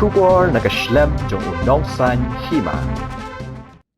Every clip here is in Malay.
Schubor na kaslem jong unong san hima.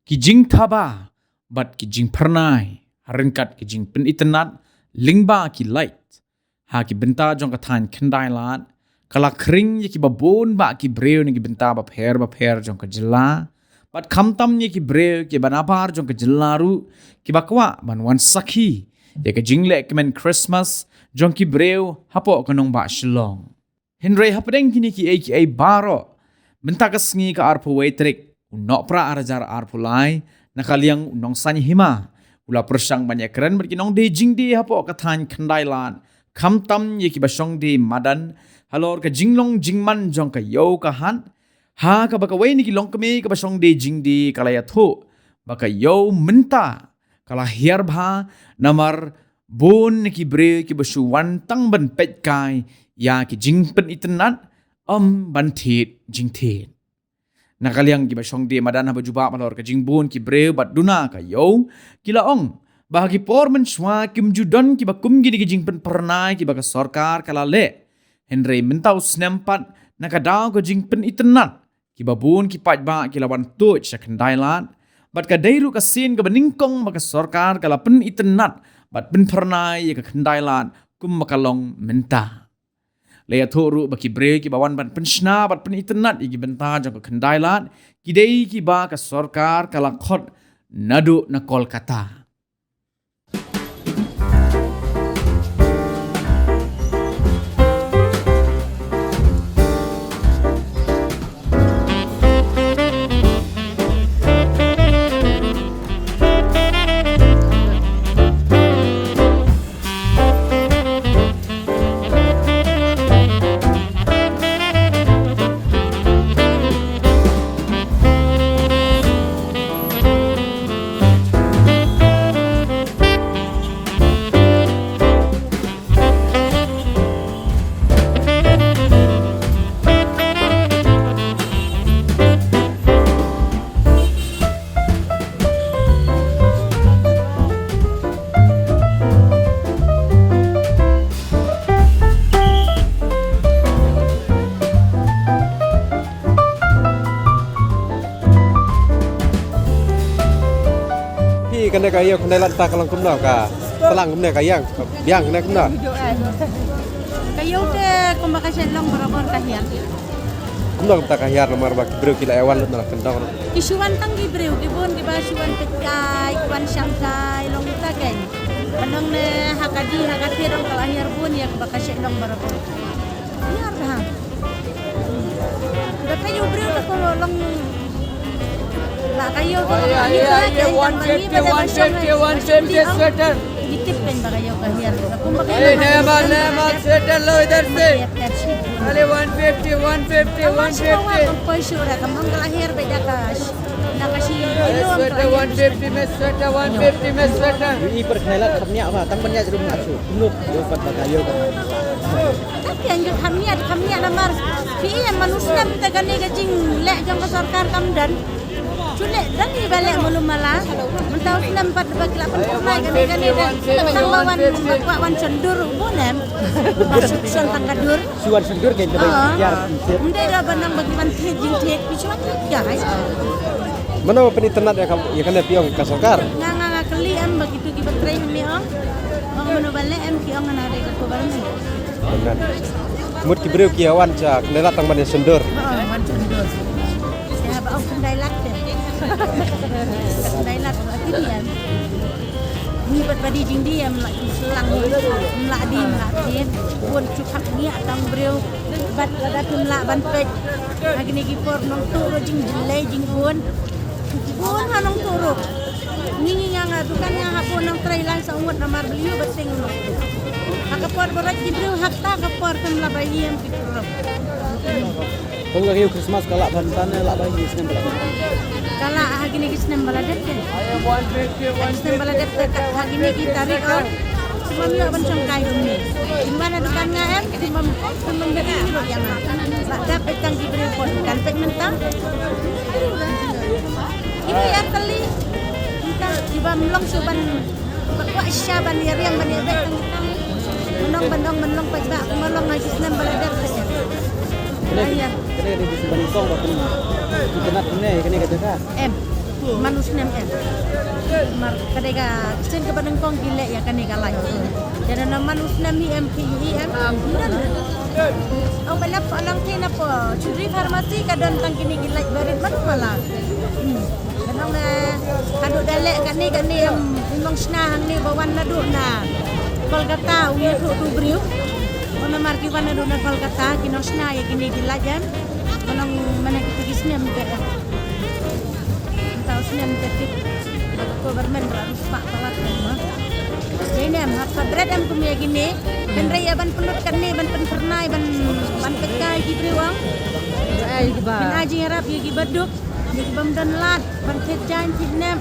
Kijing thaba, bat kijing pernai, haringkat kijing pen itenat, lingba ki light. Ha ki benta jong kathan kendai lat, kala kring ye ki babon ba ki breu ni ki benta ba pher jong ka jela. Bat kamtam ye ki breu ki banapar jong ka jelaru, ki bakwa ban wan sakhi, ye ka jingle kemen Christmas, jong ki breu hapo kanong ba shilong. Henry hapadeng kini ki aka baro, benta kasngi ka arpo wetrik, unok pra arajar arpo lai, nakaliang unong sanya hima, ula persang banyak keren berkinong de jing de hapo kathan kendai lan, kamtam ye ki basong de madan, halor ka jinglong jingman jong ka yo ka han, ha ka baka ni ki long kami ka basong de jing de kalaya tho, baka yo menta, kala hiar bha namar bon ki bre ki basu wantang ban pet kai, ya ki jing pen itenat ban thet jing thet. Nakaliang ki basong de madan ha bajuba malor ka jing bon ki bre bat duna ka yo, kila ong bahagi por menswa kim judan ki bakum gini ki jing pen pernai ki baka sorkar kala le. Henry mentau snempat nakadaw ka jing pen itenat, ki babun ki pajba ki lawan tuj sa kendailan, bat ka dairu ka sin ka beningkong baka sorkar kala pen itenat, bat pen pernai ka kendailan kum makalong menta. Leya thoru baki bre ki bawan ban pensna bat pen itenat igi benta jong ka kendailan, ki dei ki ba ka sorkar kala khot nadu na Kolkata. Kena kaya kena lantak kalau kumna ka telang kumna kaya biang kena kumna kayo te kumakasin lang barabon kahiyan kumna kumta kaya nomor baki bro kila ewan lut nak kendang isuan tang gibreu gibon giba suan pekai kuan syamsai long ta ken anong ne hakati rong kalahir bun ya kumakasin lang barabon yar dah da kayo breu ta ko long la kayo ko ये 150 sweater gitip pen ba kayo kahir kumakasin ये नया माल स्वेटर लो इधर से अरे 150 koy sura kamang kalahir beda kas nakasi sweater 150 में sweater Ini perkenalan kami apa? Temannya jadi masuk. Nuk, dapat bagayo kan. tapi anjur kami namar pi manusia minta gani gajing lek jang ka sarkar kamdan Culek dan ni balik mulu malah. Mentau senam pada bagi 8 pernah gani dan tanggawan bakwa wan cendur bonem. Masuk son tanggadur. Suan sendur kayak gitu. Ya, Munde dah banang bagi wan jing tek picuan guys. mana penitenat ya kena piong ka sorkar Nga keli am begitu ki betray mi ong. Ong menu balik am ki ong nare ko barang. benar mut ki bro ki awan cha kena latang ban sendur Wan cendur. Saya ba ong kendai lak. Kendai lak akidian. Ni badi jing dia melak selang melak di pun cupak ni atang breu bat dak melak ban pek agni gi por nong tu jing jelai jing pun hanong turu ni nga dukan nga hapon nang trailan sa ungot na marbeliyo bating no akapor berat di breu hakta akapor kan labayem pituro kalau kayu Christmas kalak bantan lak bayi senam bela. kala agni gi snem baladet kan snem baladet agni gi tarik on Mami akan cangkai dulu. Gimana dukannya em? Teman beri lo yang dapat kang diberi pon kan pek mentang. Ini ya kali kita tiba melong suban bakwa syaban ya yang bani bek menong pek bak melong ngaji senam baladat saja. Ayah. Kene di Bandung Song ba kun. Internet ne kene kata ka. Em manusia em mar kadega sen ke Bandung Kong gile ya kanega lai dan nama manusia mi em ki em dan au balap alang ke na po curi farmasi kadon tang kini gile barit man mala kanang na kado dale kani em imong snahang ni bawan na do na Kolkata uya tu briu ona marki wana do na Kolkata kinosna ya kini gile jan kanang mana kita gisnya mi tahu senin detik government harus pak tawat mah jadi am apa berat am kumia gini kan raya ban penut kan ni ban pernai ban pekai gi briwang ai gi ba bin aji harap gi baduk gi bam dan lat ban kejan jinam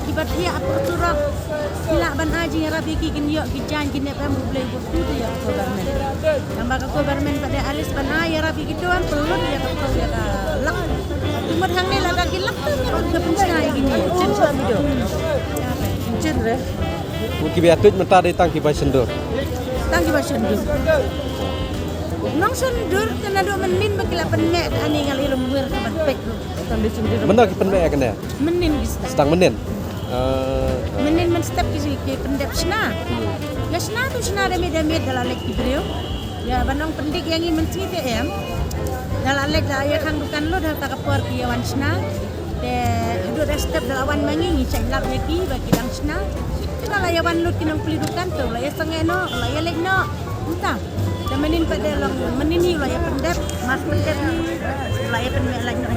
gi batia apa turap sila ban aji harap gi gin yo gi jan gin am boleh buku tu ya government yang baka government pada alis ban ay harap gi doan pelut ya kau ya lak umur hang ni lah kaki lak tu ni orang kepencingan gini cen suami do cen re Mungkin biatut menta di tang ki sendur. tang ki basendur nong sendur kena do menin bakila pennek ani ngali rumur ke pek sambil sendur Benar ki penme kena. menin gista Setang menin. menin men step ki pendep sna ya sna tu sna demi dalam lek ki brio ya banong pendik yang ini menteri em dalam lek dah ya kang dukan lo dah tak kapor ki yawan sna de adu dah step dalam wan mangi ni cai lap ki bagi dang sna kalau yawan lo kinang pelidukan tu lah ya sengeno lah ya lek no entah dan menin pada long menin ni lah ya pendep mas pendep ni lah ya penme lagi no